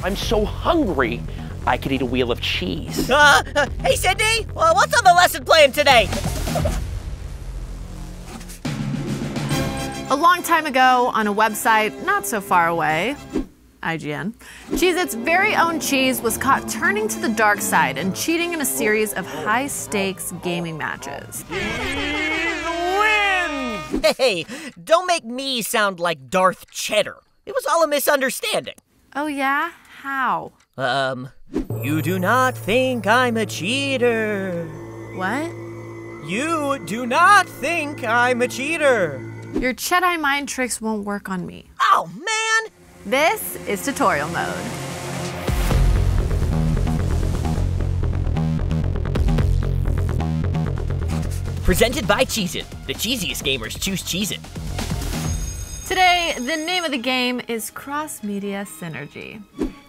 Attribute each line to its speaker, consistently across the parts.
Speaker 1: I'm so hungry, I could eat a wheel of cheese.
Speaker 2: Hey, Sydnee, what's on the lesson plan today?
Speaker 3: A long time ago, on a website not so far away, IGN, Cheez-It's very own cheese was caught turning to the dark side and cheating in a series of high-stakes gaming matches.
Speaker 2: Hey, don't make me sound like Darth Cheddar. It was all a misunderstanding.
Speaker 3: Oh yeah? How?
Speaker 2: You do not think I'm a cheater.
Speaker 3: What?
Speaker 2: You do not think I'm a cheater.
Speaker 3: Your Jedi mind tricks won't work on me.
Speaker 2: Oh, man!
Speaker 3: This is tutorial mode.
Speaker 2: Presented by Cheez-It. The cheesiest gamers choose Cheez-It.
Speaker 3: Today, the name of the game is cross-media synergy,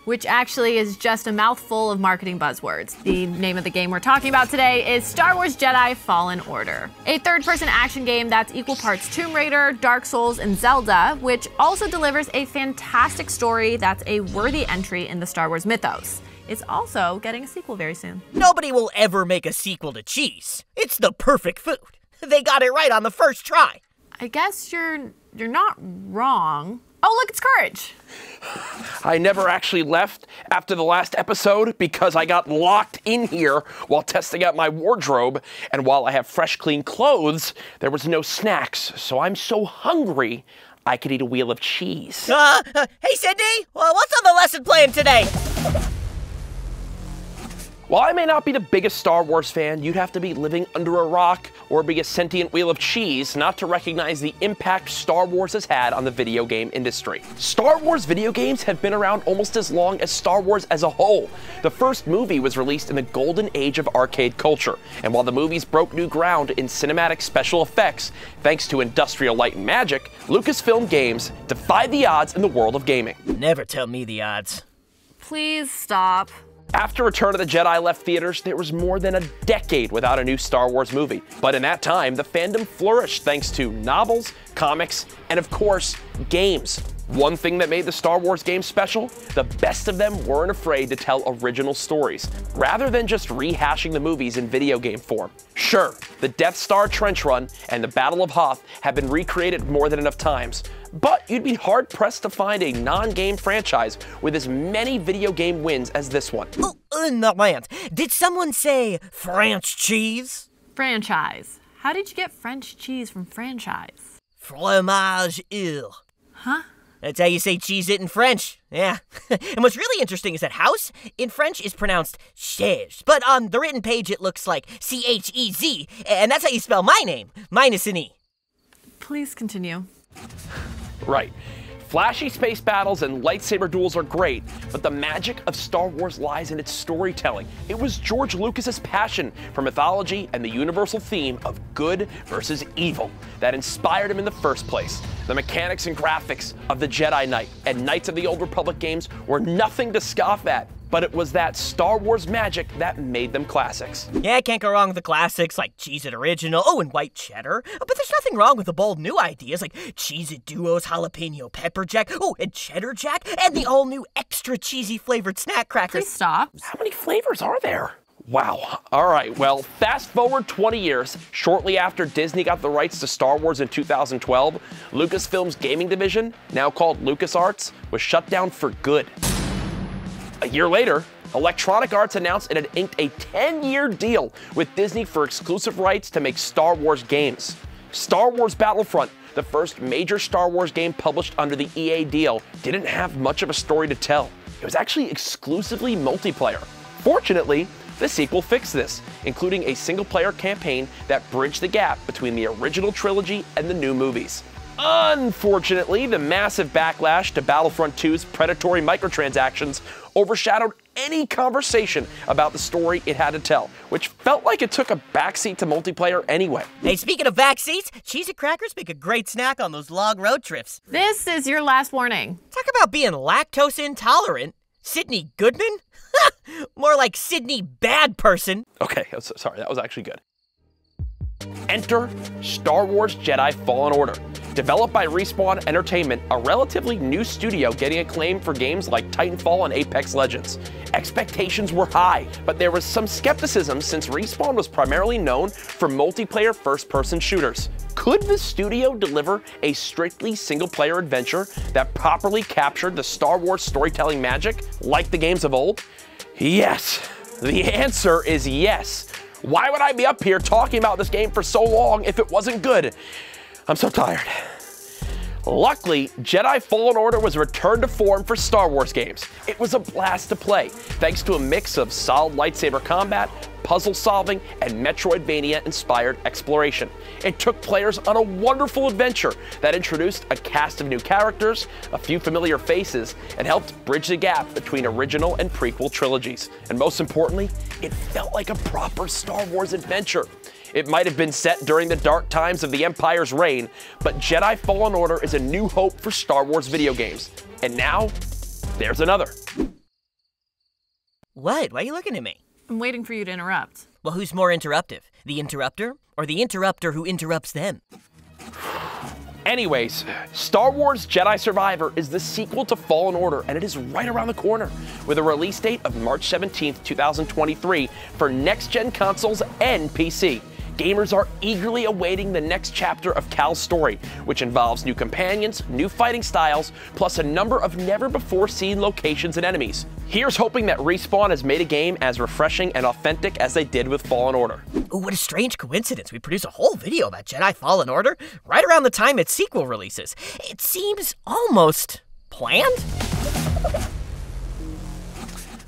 Speaker 3: which actually is just a mouthful of marketing buzzwords. The name of the game we're talking about today is Star Wars Jedi Fallen Order, a third-person action game that's equal parts Tomb Raider, Dark Souls, and Zelda, which also delivers a fantastic story that's a worthy entry in the Star Wars mythos. It's also getting a sequel very soon.
Speaker 2: Nobody will ever make a sequel to cheese. It's the perfect food. They got it right on the first try.
Speaker 3: I guess you're not wrong. Oh, look, it's CouRage.
Speaker 1: I never actually left after the last episode because I got locked in here while testing out my wardrobe, and while I have fresh, clean clothes, there was no snacks, so I'm so hungry, I could eat a wheel of cheese.
Speaker 2: Hey, Sydnee, what's on the lesson plan today?
Speaker 1: While I may not be the biggest Star Wars fan, you'd have to be living under a rock or be a sentient wheel of cheese not to recognize the impact Star Wars has had on the video game industry. Star Wars video games have been around almost as long as Star Wars as a whole. The first movie was released in the golden age of arcade culture, and while the movies broke new ground in cinematic special effects, thanks to Industrial Light and Magic, Lucasfilm Games defied the odds in the world of gaming.
Speaker 2: Never tell me the odds.
Speaker 3: Please stop.
Speaker 1: After Return of the Jedi left theaters, there was more than a decade without a new Star Wars movie. But in that time, the fandom flourished thanks to novels, comics, and of course, games. One thing that made the Star Wars games special, the best of them weren't afraid to tell original stories, rather than just rehashing the movies in video game form. Sure, the Death Star trench run and the Battle of Hoth have been recreated more than enough times, but you'd be hard-pressed to find a non-game franchise with as many video game wins as this one.
Speaker 2: Oh, in the land. Did someone say French cheese?
Speaker 3: Franchise. How did you get French cheese from franchise?
Speaker 2: Fromage il.
Speaker 3: Huh?
Speaker 2: That's how you say Cheez-It in French. Yeah. And what's really interesting is that house in French is pronounced chaise, but on the written page it looks like C-H-E-Z, and that's how you spell my name, minus an E.
Speaker 3: Please continue.
Speaker 1: Right. Flashy space battles and lightsaber duels are great, but the magic of Star Wars lies in its storytelling. It was George Lucas's passion for mythology and the universal theme of good versus evil that inspired him in the first place. The mechanics and graphics of the Jedi Knight and Knights of the Old Republic games were nothing to scoff at, but it was that Star Wars magic that made them classics.
Speaker 2: Yeah, can't go wrong with the classics like Cheez-It Original, and White Cheddar. But there's nothing wrong with the bold new ideas like Cheez-It Duos, Jalapeno Pepper Jack, and Cheddar Jack, and the all-new extra cheesy flavored snack crackers.
Speaker 3: Please stop.
Speaker 1: How many flavors are there? Wow. All right, well, fast forward 20 years, shortly after Disney got the rights to Star Wars in 2012, Lucasfilm's gaming division, now called LucasArts, was shut down for good. A year later, Electronic Arts announced it had inked a 10-year deal with Disney for exclusive rights to make Star Wars games. Star Wars Battlefront, the first major Star Wars game published under the EA deal, didn't have much of a story to tell. It was actually exclusively multiplayer. Fortunately, the sequel fixed this, including a single-player campaign that bridged the gap between the original trilogy and the new movies. Unfortunately, the massive backlash to Battlefront 2's predatory microtransactions overshadowed any conversation about the story it had to tell, which felt like it took a backseat to multiplayer anyway.
Speaker 2: Hey, speaking of backseats, Cheez-It crackers make a great snack on those long road trips.
Speaker 3: This is your last warning.
Speaker 2: Talk about being lactose intolerant. Sydnee Goodman? More like Sydney Bad Person.
Speaker 1: Okay, sorry, that was actually good. Enter Star Wars Jedi Fallen Order. Developed by Respawn Entertainment, a relatively new studio getting acclaim for games like Titanfall and Apex Legends. Expectations were high, but there was some skepticism since Respawn was primarily known for multiplayer first-person shooters. Could the studio deliver a strictly single-player adventure that properly captured the Star Wars storytelling magic like the games of old? Yes. The answer is yes. Why would I be up here talking about this game for so long if it wasn't good? I'm so tired. Luckily, Jedi Fallen Order was returned to form for Star Wars games. It was a blast to play, thanks to a mix of solid lightsaber combat, puzzle solving, and Metroidvania-inspired exploration. It took players on a wonderful adventure that introduced a cast of new characters, a few familiar faces, and helped bridge the gap between original and prequel trilogies. And most importantly, it felt like a proper Star Wars adventure. It might have been set during the dark times of the Empire's reign, but Jedi Fallen Order is a new hope for Star Wars video games. And now, there's another.
Speaker 2: What? Why are you looking at me?
Speaker 3: I'm waiting for you to interrupt.
Speaker 2: Well, who's more interruptive? The interrupter or the interrupter who interrupts them?
Speaker 1: Anyways, Star Wars Jedi Survivor is the sequel to Fallen Order, and it is right around the corner, with a release date of March 17th, 2023 for next-gen consoles and PC. Gamers are eagerly awaiting the next chapter of Cal's story, which involves new companions, new fighting styles, plus a number of never-before-seen locations and enemies. Here's hoping that Respawn has made a game as refreshing and authentic as they did with Fallen Order.
Speaker 2: Ooh, what a strange coincidence. We produce a whole video about Jedi Fallen Order right around the time its sequel releases. It seems almost planned?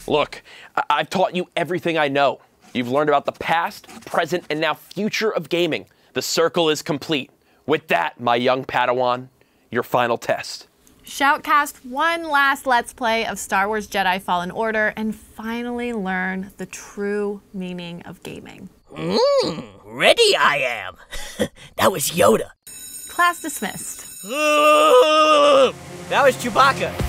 Speaker 1: Look, I've taught you everything I know. You've learned about the past, present, and now future of gaming. The circle is complete. With that, my young Padawan, your final test.
Speaker 3: Shoutcast one last Let's Play of Star Wars Jedi Fallen Order and finally learn the true meaning of gaming.
Speaker 2: Ready I am. That was Yoda.
Speaker 3: Class dismissed.
Speaker 2: That was Chewbacca.